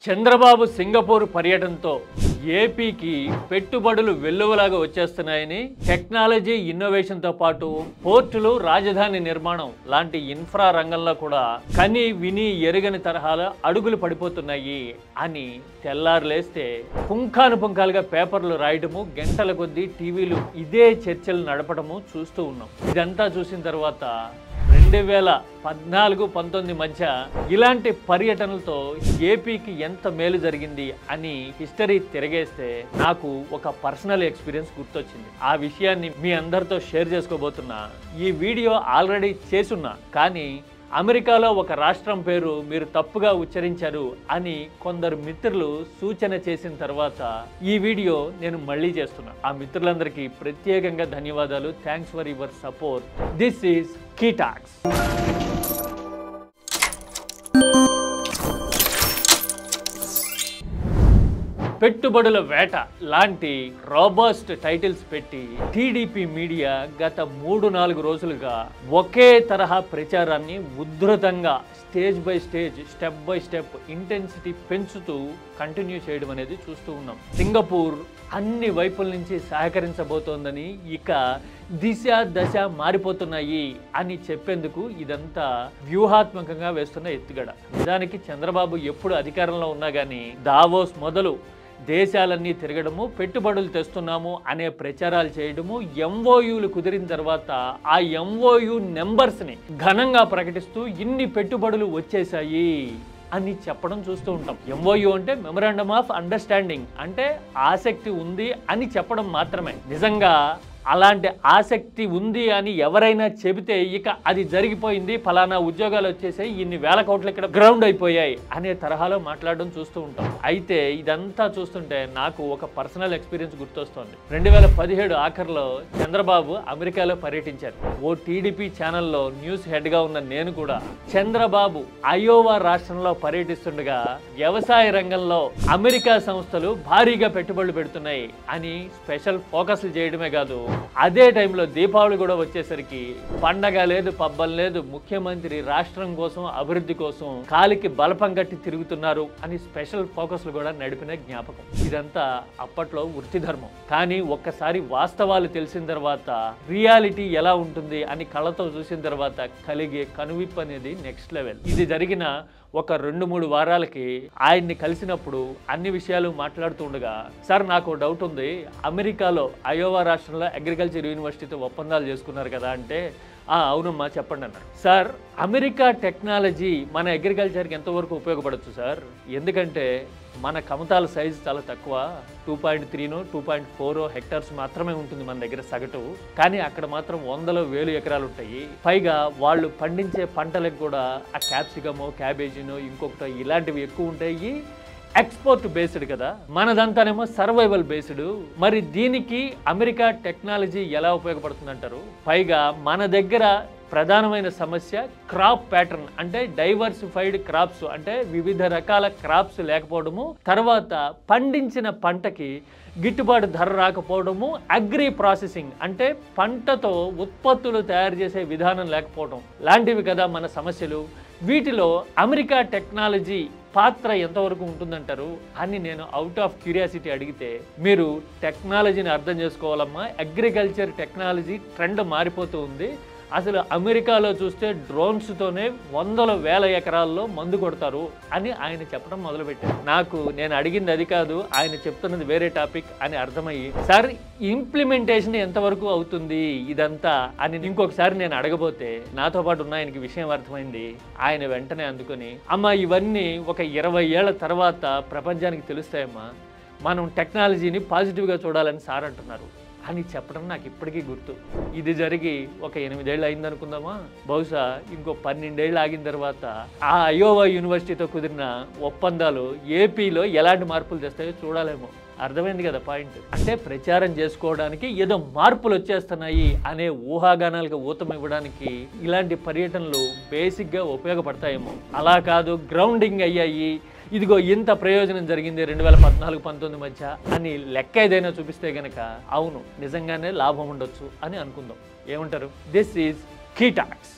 Chandrababu Singapore పర్యటనతో ఏపీకి పెట్టుబడులు వెల్లువలాగా వచ్చేస్తున్నాయని, technology ఇన్నోవేషన్తో పాటు పోర్టులు, రాజధాని నిర్మాణం లాంటి ఇన్ఫ్రా రంగంలో కూడా కని విని ఎరుగని తరహాల అడుగులు పడిపోతున్నాయి అని తెల్లారులేస్తే పుంఖానుపుంఖాలుగా పేపర్లు రాయడము, గంటల కొద్దీ టీవీలు ఇదే చర్చలు నడపడము చూస్తూ ఉన్నాం. ఇదంతా చూసిన తర్వాత 2014-19 మధ్య ఇలాంటి పర్యటనలతో ఏపీకి ఎంత మేలు జరిగింది అని హిస్టరీ తిరగేస్తే నాకు ఒక పర్సనల్ ఎక్స్పీరియన్స్ గుర్తొచ్చింది. ఆ విషయాన్ని మీ అందరితో షేర్ చేసుకోబోతున్నా. ఈ వీడియో ఆల్రెడీ చేసున్నా, కానీ అమెరికాలో ఒక రాష్ట్రం పేరు మీరు తప్పుగా ఉచ్చరించారు అని కొందరు మిత్రులు సూచన చేసిన తర్వాత ఈ వీడియో నేను మళ్ళీ చేస్తున్నా. ఆ మిత్రులందరికీ ప్రత్యేకంగా ధన్యవాదాలు. Thanks for your support. This is key talks. పెట్టుబడుల వేట లాంటి రాబస్ట్ టైటిల్స్ పెట్టి టీడీపీ మీడియా గత 3-4 రోజులుగా ఒకే తరహా ప్రచారాన్ని ఉధృతంగా stage by stage, step by step intensity పెంచుతూ కంటిన్యూ చేయడం అనేది చూస్తూ ఉన్నాం. సింగపూర్ అన్ని వైపుల నుంచి సహకరించబోతోందని, ఇక దిశ దశ మారిపోతున్నాయి అని చెప్పేందుకు ఇదంతా వ్యూహాత్మకంగా వేస్తున్న ఎత్తుగడ. నిజానికి చంద్రబాబు ఎప్పుడు అధికారంలో ఉన్నా కానీ దావోస్ మొదలు దేశాలన్నీ తిరగడము, పెట్టుబడులు తెస్తున్నాము అనే ప్రచారాలు చేయడము, ఎంఓయూలు కుదిరిన తర్వాత ఆ ఎంఓయూ నెంబర్స్ని ఘనంగా ప్రకటిస్తూ ఇన్ని పెట్టుబడులు వచ్చేసాయి అని చెప్పడం చూస్తూ ఉంటాం. ఎంఓయూ అంటే మెమరాండమ్ ఆఫ్ అండర్స్టాండింగ్, అంటే ఆసక్తి ఉంది అని చెప్పడం మాత్రమే. నిజంగా అలాంటి ఆసక్తి ఉంది అని ఎవరైనా చెబితే ఇక అది జరిగిపోయింది, ఫలానా ఉద్యోగాలు వచ్చేసాయి, ఇన్ని వేల కోట్లు ఇక్కడ గ్రౌండ్ అయిపోయాయి అనే తరహాలో మాట్లాడడం చూస్తూ ఉంటాం. అయితే ఇదంతా చూస్తుంటే నాకు ఒక పర్సనల్ ఎక్స్పీరియన్స్ గుర్తొస్తోంది. 2017 ఆఖరిలో చంద్రబాబు అమెరికాలో పర్యటించారు. ఓ టీడీపీ ఛానల్లో న్యూస్ హెడ్గా ఉన్న నేను కూడా చంద్రబాబు అయోవా రాష్ట్రంలో పర్యటిస్తుండగా వ్యవసాయ రంగంలో అమెరికా సంస్థలు భారీగా పెట్టుబడులు పెడుతున్నాయి అని స్పెషల్ ఫోకస్లు చేయడమే కాదు, అదే టైంలో దీపావళి కూడా వచ్చేసరికి పండగ లేదు, పబ్బం లేదు, ముఖ్యమంత్రి రాష్ట్రం కోసం, అభివృద్ధి కోసం కాలికి బలపం కట్టి తిరుగుతున్నారు అని స్పెషల్ ఫోకస్లు కూడా నడిపిన జ్ఞాపకం. ఇదంతా అప్పట్లో వృత్తి ధర్మం. కానీ ఒక్కసారి వాస్తవాలు తెలిసిన తర్వాత, రియాలిటీ ఎలా ఉంటుంది అని కళ్ళతో చూసిన తర్వాత కలిగే కనువిప్పు అనేది నెక్స్ట్ లెవెల్. ఇది జరిగిన ఒక 2-3 వారాలకి ఆయన్ని కలిసినప్పుడు అన్ని విషయాలు మాట్లాడుతూ ఉండగా, సార్ నాకు డౌట్ ఉంది, అమెరికాలో అయోవా రాష్ట్రంలో అగ్రికల్చర్ యూనివర్సిటీతో ఒప్పందాలు చేసుకున్నారు కదా అంటే, అవునమ్మా చెప్పండి అన్నారు. సార్, అమెరికా టెక్నాలజీ మన అగ్రికల్చర్కి ఎంతవరకు ఉపయోగపడచ్చు సార్? ఎందుకంటే మన కమతాల సైజు చాలా తక్కువ, 2.3 2.4 హెక్టార్స్ మాత్రమే ఉంటుంది మన దగ్గర సగటు. కానీ అక్కడ మాత్రం 100,000 ఎకరాలు ఉంటాయి. పైగా వాళ్ళు పండించే పంటలకు కూడా ఆ క్యాప్సికమో, క్యాబేజీనో, ఇంకొకటో ఇలాంటివి ఎక్కువ ఉంటాయి. ఎక్స్పోర్ట్ బేస్డ్ కదా, మనదంతానేమో సర్వైవల్ బేస్డ్. మరి దీనికి అమెరికా టెక్నాలజీ ఎలా ఉపయోగపడుతుంది అంటారు? పైగా మన దగ్గర ప్రధానమైన సమస్య క్రాప్ ప్యాటర్న్, అంటే డైవర్సిఫైడ్ క్రాప్స్, అంటే వివిధ రకాల క్రాప్స్ లేకపోవడము, తర్వాత పండించిన పంటకి గిట్టుబాటు ధర రాకపోవడము, అగ్రి ప్రాసెసింగ్ అంటే పంటతో ఉత్పత్తులు తయారు చేసే విధానం లేకపోవడం లాంటివి కదా మన సమస్యలు. వీటిలో అమెరికా టెక్నాలజీ పాత్ర ఎంతవరకు ఉంటుందంటారు అని నేను అవుట్ ఆఫ్ క్యూరియాసిటీ అడిగితే, మీరు టెక్నాలజీని అర్థం చేసుకోవాలమ్మా, అగ్రికల్చర్ టెక్నాలజీ ట్రెండ్ మారిపోతూ ఉంది. అసలు అమెరికాలో చూస్తే డ్రోన్స్తోనే 100,000 ఎకరాల్లో మందు కొడతారు అని ఆయన చెప్పడం మొదలుపెట్టారు. నేను అడిగింది అది కాదు, ఆయన చెప్తున్నది వేరే టాపిక్ అని అర్థమయ్యి, సార్ ఇంప్లిమెంటేషన్ ఎంతవరకు అవుతుంది ఇదంతా అని ఇంకొకసారి నేను అడగబోతే, నాతో పాటు ఉన్న ఆయనకి విషయం అర్థమైంది. ఆయన వెంటనే అందుకొని, అమ్మ ఇవన్నీ ఒక 20 ఏళ్ల తర్వాత ప్రపంచానికి తెలుస్తాయమ్మా, మనం టెక్నాలజీని పాజిటివ్గా చూడాలని సార్ అంటున్నారు అని చెప్పడం నాకు ఇప్పటికీ గుర్తు. ఇది జరిగి ఒక 8 ఏళ్ళు అయిందనుకుందామా, బహుశా ఇంకో 12 ఏళ్ళు ఆగిన తర్వాత ఆ అయోవా యూనివర్సిటీతో కుదిరిన ఒప్పందాలు ఏపీలో ఎలాంటి మార్పులు తెస్తాయో చూడాలేమో. అర్థమైంది కదా పాయింట్? అంటే ప్రచారం చేసుకోవడానికి ఏదో మార్పులు వచ్చేస్తున్నాయి అనే ఊహాగానాలకు ఊతం ఇవ్వడానికి ఇలాంటి పర్యటనలు బేసిక్గా ఉపయోగపడతాయేమో. అలా కాదు, గ్రౌండింగ్ అయ్యాయి, ఇదిగో ఇంత ప్రయోజనం జరిగింది 2014-19 మధ్య అని లెక్క ఏదైనా చూపిస్తే గనక అవును నిజంగానే లాభం ఉండొచ్చు అని అనుకుందాం. ఏమంటారు? This is key talks.